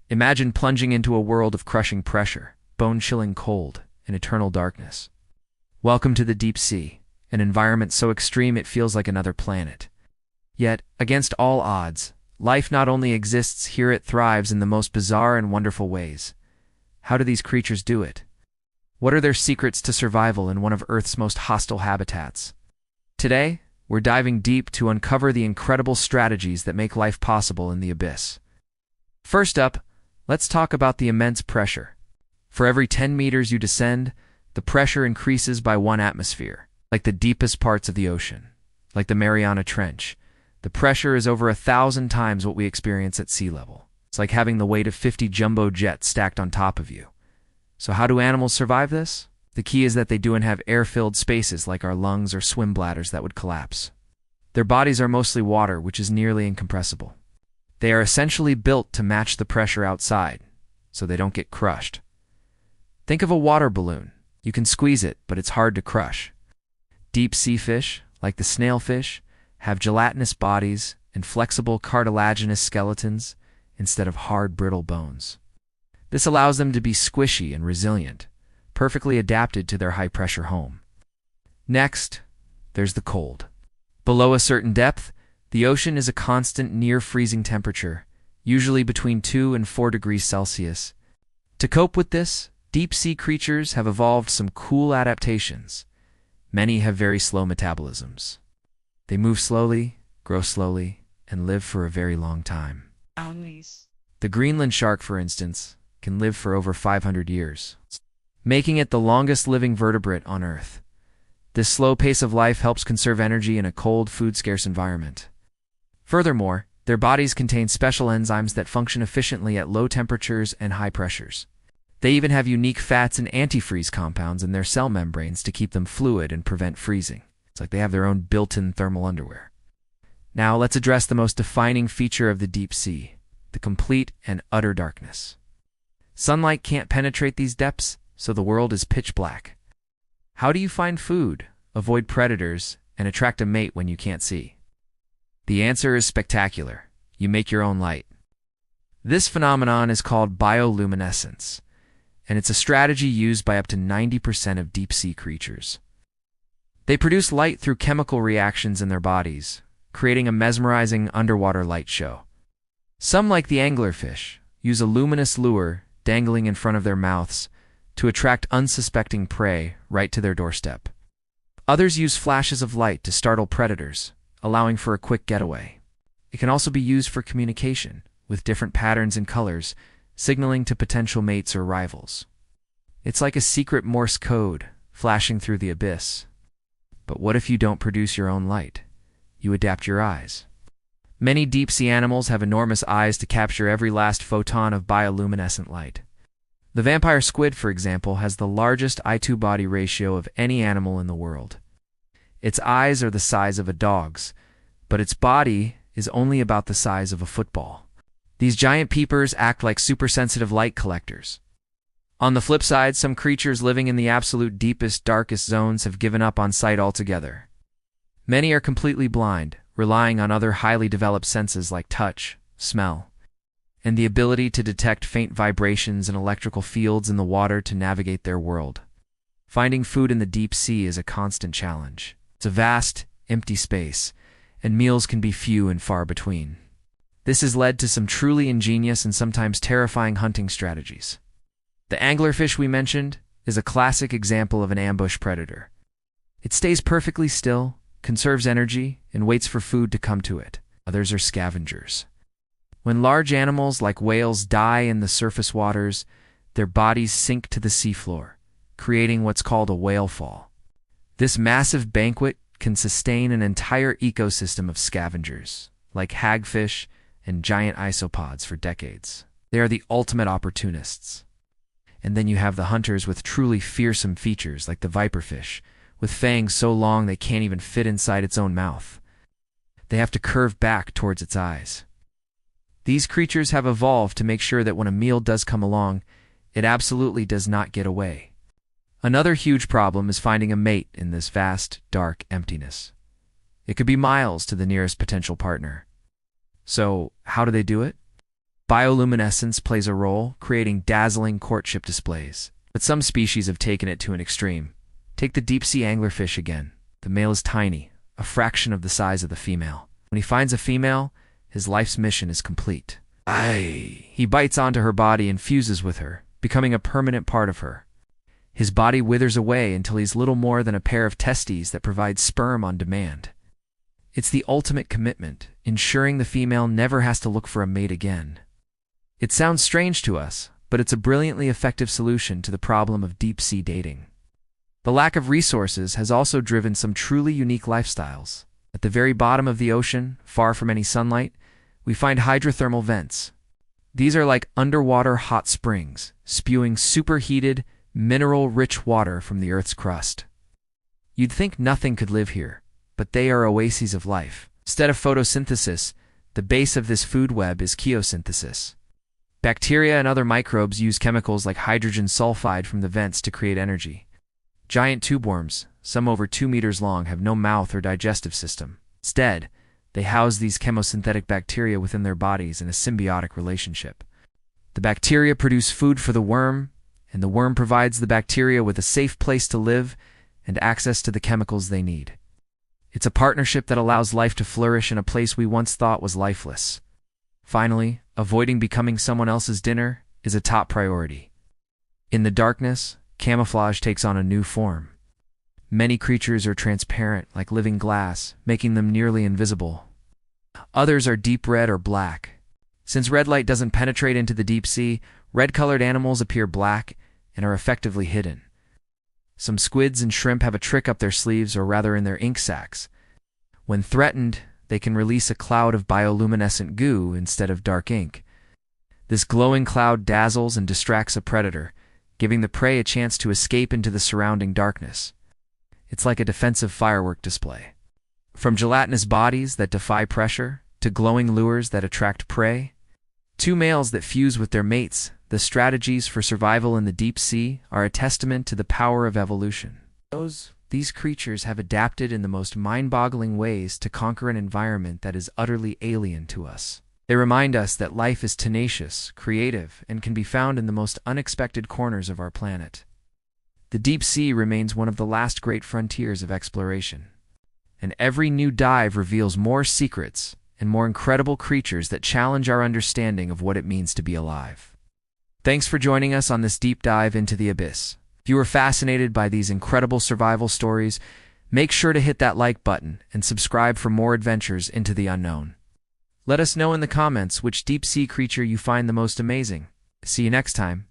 Imagine plunging into a world of crushing pressure, bone-chilling cold, and eternal darkness. Welcome to the deep sea, an environment so extreme it feels like another planet. Yet, against all odds, life not only exists here, it thrives in the most bizarre and wonderful ways. How do these creatures do it? What are their secrets to survival in one of Earth's most hostile habitats? Today, we're diving deep to uncover the incredible strategies that make life possible in the abyss. First up, let's talk about the immense pressure. For every 10 meters you descend, the pressure increases by 1 atmosphere. Like the deepest parts of the ocean, like the Mariana Trench, the pressure is over 1,000 times what we experience at sea level. It's like having the weight of 50 jumbo jets stacked on top of you. So how do animals survive this? The key is that they don't have air-filled spaces like our lungs or swim bladders that would collapse. Their bodies are mostly water, which is nearly incompressible. They are essentially built to match the pressure outside, so they don't get crushed. Think of a water balloon. You can squeeze it, but it's hard to crush. Deep sea fish, like the snailfish, have gelatinous bodies and flexible cartilaginous skeletons instead of hard, brittle bones. This allows them to be squishy and resilient, perfectly adapted to their high-pressure home. Next, there's the cold. Below a certain depth, the ocean is a constant near-freezing temperature, usually between 2 and 4 degrees Celsius. To cope with this, deep-sea creatures have evolved some cool adaptations. Many have very slow metabolisms. They move slowly, grow slowly, and live for a very long time. The Greenland shark, for instance, can live for over 500 years, making it the longest living vertebrate on Earth. This slow pace of life helps conserve energy in a cold, food-scarce environment. Furthermore, their bodies contain special enzymes that function efficiently at low temperatures and high pressures. They even have unique fats and antifreeze compounds in their cell membranes to keep them fluid and prevent freezing. It's like they have their own built-in thermal underwear. Now let's address the most defining feature of the deep sea, the complete and utter darkness. Sunlight can't penetrate these depths, so the world is pitch black. How do you find food, avoid predators, and attract a mate when you can't see? The answer is spectacular. You make your own light. This phenomenon is called bioluminescence, and it's a strategy used by up to 90% of deep-sea creatures. They produce light through chemical reactions in their bodies, creating a mesmerizing underwater light show. Some, like the anglerfish, use a luminous lure dangling in front of their mouths to attract unsuspecting prey right to their doorstep. Others use flashes of light to startle predators, allowing for a quick getaway. It can also be used for communication, with different patterns and colors, signaling to potential mates or rivals. It's like a secret Morse code flashing through the abyss. But what if you don't produce your own light? You adapt your eyes. Many deep-sea animals have enormous eyes to capture every last photon of bioluminescent light. The vampire squid, for example, has the largest eye-to-body ratio of any animal in the world. Its eyes are the size of a dog's, but its body is only about the size of a football. These giant peepers act like super-sensitive light collectors. On the flip side, some creatures living in the absolute deepest, darkest zones have given up on sight altogether. Many are completely blind, relying on other highly developed senses like touch, smell, and the ability to detect faint vibrations and electrical fields in the water to navigate their world. Finding food in the deep sea is a constant challenge. It's a vast, empty space, and meals can be few and far between. This has led to some truly ingenious and sometimes terrifying hunting strategies. The anglerfish we mentioned is a classic example of an ambush predator. It stays perfectly still, conserves energy, and waits for food to come to it. Others are scavengers. When large animals like whales die in the surface waters, their bodies sink to the seafloor, creating what's called a whale fall. This massive banquet can sustain an entire ecosystem of scavengers, like hagfish and giant isopods, for decades. They are the ultimate opportunists. And then you have the hunters with truly fearsome features like the viperfish, with fangs so long they can't even fit inside its own mouth. They have to curve back towards its eyes. These creatures have evolved to make sure that when a meal does come along, it absolutely does not get away. Another huge problem is finding a mate in this vast, dark emptiness. It could be miles to the nearest potential partner. So, how do they do it? Bioluminescence plays a role, creating dazzling courtship displays. But some species have taken it to an extreme. Take the deep-sea anglerfish again. The male is tiny, a fraction of the size of the female. When he finds a female, his life's mission is complete. He bites onto her body and fuses with her, becoming a permanent part of her. His body withers away until he's little more than a pair of testes that provide sperm on demand. It's the ultimate commitment, ensuring the female never has to look for a mate again. It sounds strange to us, but it's a brilliantly effective solution to the problem of deep-sea dating. The lack of resources has also driven some truly unique lifestyles. At the very bottom of the ocean, far from any sunlight, we find hydrothermal vents. These are like underwater hot springs, spewing superheated, mineral-rich water from the Earth's crust. You'd think nothing could live here, but they are oases of life. Instead of photosynthesis, the base of this food web is chemosynthesis. Bacteria and other microbes use chemicals like hydrogen sulfide from the vents to create energy. Giant tubeworms, some over 2 meters long, have no mouth or digestive system. Instead, they house these chemosynthetic bacteria within their bodies in a symbiotic relationship. The bacteria produce food for the worm, and the worm provides the bacteria with a safe place to live and access to the chemicals they need. It's a partnership that allows life to flourish in a place we once thought was lifeless. Finally, avoiding becoming someone else's dinner is a top priority. In the darkness, camouflage takes on a new form. Many creatures are transparent, like living glass, making them nearly invisible. Others are deep red or black. Since red light doesn't penetrate into the deep sea, red-colored animals appear black and are effectively hidden. Some squids and shrimp have a trick up their sleeves, or rather in their ink sacs. When threatened, they can release a cloud of bioluminescent goo instead of dark ink. This glowing cloud dazzles and distracts a predator, giving the prey a chance to escape into the surrounding darkness. It's like a defensive firework display. From gelatinous bodies that defy pressure to glowing lures that attract prey, two males that fuse with their mates, the strategies for survival in the deep sea are a testament to the power of evolution. These creatures have adapted in the most mind-boggling ways to conquer an environment that is utterly alien to us. They remind us that life is tenacious, creative, and can be found in the most unexpected corners of our planet. The deep sea remains one of the last great frontiers of exploration, and every new dive reveals more secrets and more incredible creatures that challenge our understanding of what it means to be alive. Thanks for joining us on this deep dive into the abyss. If you were fascinated by these incredible survival stories, make sure to hit that like button and subscribe for more adventures into the unknown. Let us know in the comments which deep-sea creature you find the most amazing. See you next time.